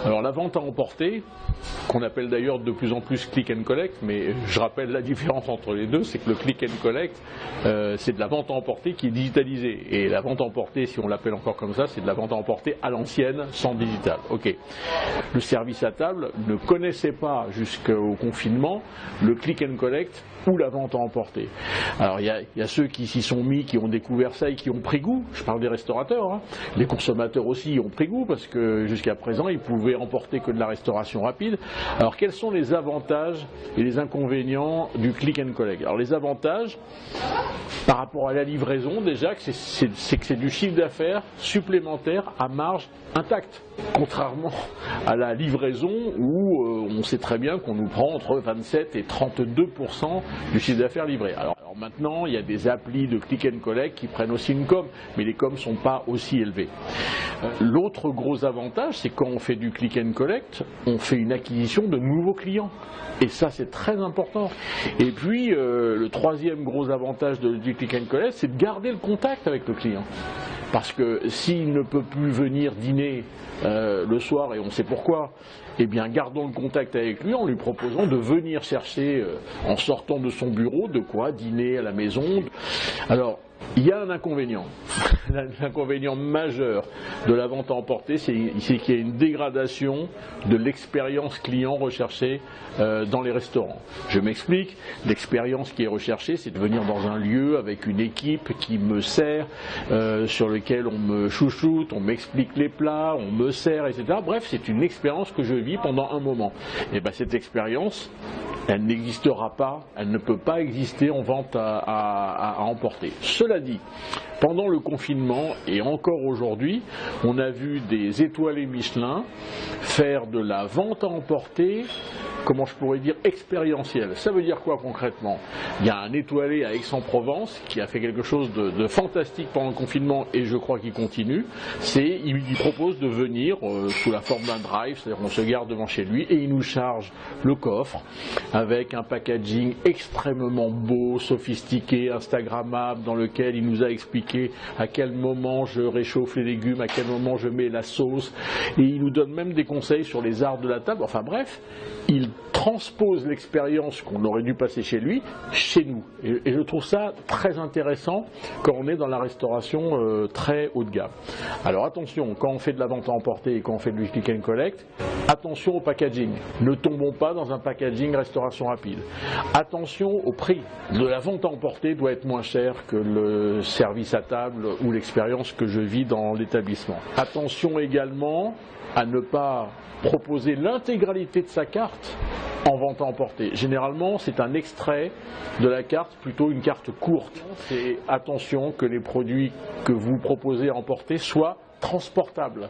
Alors la vente à emporter, qu'on appelle d'ailleurs de plus en plus click and collect, mais je rappelle la différence entre les deux, c'est que le click and collect, c'est de la vente à emporter qui est digitalisée. Et la vente à emporter, si on l'appelle encore comme ça, c'est de la vente à emporter à l'ancienne, sans digital. Ok. Le service à table ne connaissait pas jusqu'au confinement le click and collect ou la vente à emporter. Alors il y a ceux qui s'y sont mis, qui ont découvert ça et qui ont pris goût. Je parle des restaurateurs, hein. Les consommateurs aussi ont pris goût parce que jusqu'à présent ils pouvaient emporter que de la restauration rapide. Alors quels sont les avantages et les inconvénients du click and collect? Alors les avantages par rapport à la livraison, déjà c'est que c'est du chiffre d'affaires supplémentaire à marge intacte, contrairement à la livraison où on sait très bien qu'on nous prend entre 27 et 32% du chiffre d'affaires livré. Alors maintenant, il y a des applis de click and collect qui prennent aussi une com, mais les coms ne sont pas aussi élevés. L'autre gros avantage, c'est quand on fait du click and collect, on fait une acquisition de nouveaux clients. Et ça, c'est très important. Et puis, le troisième gros avantage du click and collect, c'est de garder le contact avec le client. Parce que s'il ne peut plus venir dîner le soir, et on sait pourquoi, eh bien gardons le contact avec lui en lui proposant de venir chercher, en sortant de son bureau, de quoi dîner à la maison. Alors, il y a un inconvénient. L'inconvénient majeur de la vente à emporter, c'est qu'il y a une dégradation de l'expérience client recherchée dans les restaurants. Je m'explique, l'expérience qui est recherchée, c'est de venir dans un lieu avec une équipe qui me sert, sur lequel on me chouchoute, on m'explique les plats, on me sert, etc. Bref, c'est une expérience que je vis pendant un moment. Et bien cette expérience, elle n'existera pas, elle ne peut pas exister en vente à emporter. Cela dit, pendant le confinement et encore aujourd'hui, on a vu des étoilés Michelin faire de la vente à emporter, comment je pourrais dire, expérientielle. Ça veut dire quoi concrètement? Il y a un étoilé à Aix-en-Provence qui a fait quelque chose de fantastique pendant le confinement et je crois qu'il continue. Il propose de venir sous la forme d'un drive, c'est-à-dire qu'on se garde devant chez lui et il nous charge le coffre avec un packaging extrêmement beau, sophistiqué, instagrammable, dans lequel il nous a expliqué à quel moment je réchauffe les légumes, à quel moment je mets la sauce, et il nous donne même des conseils sur les arts de la table. Enfin bref, il transpose l'expérience qu'on aurait dû passer chez lui, chez nous. Et je trouve ça très intéressant quand on est dans la restauration très haut de gamme. Alors attention, quand on fait de la vente à emporter et quand on fait du click and collect, attention au packaging. Ne tombons pas dans un packaging restauration rapide. Attention au prix. De la vente à emporter doit être moins cher que le service à table ou l'expérience que je vis dans l'établissement. Attention également à ne pas proposer l'intégralité de sa carte en vente à emporter. Généralement, c'est un extrait de la carte, plutôt une carte courte. C'est attention que les produits que vous proposez à emporter soient transportables.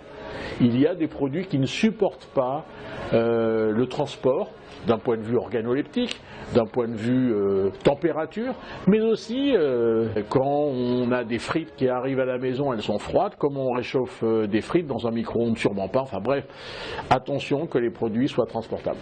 Il y a des produits qui ne supportent pas le transport, d'un point de vue organoleptique, d'un point de vue température, mais aussi quand on a des frites qui arrivent à la maison, elles sont froides, comment on réchauffe des frites dans un micro-ondes, sûrement pas, enfin bref, attention que les produits soient transportables.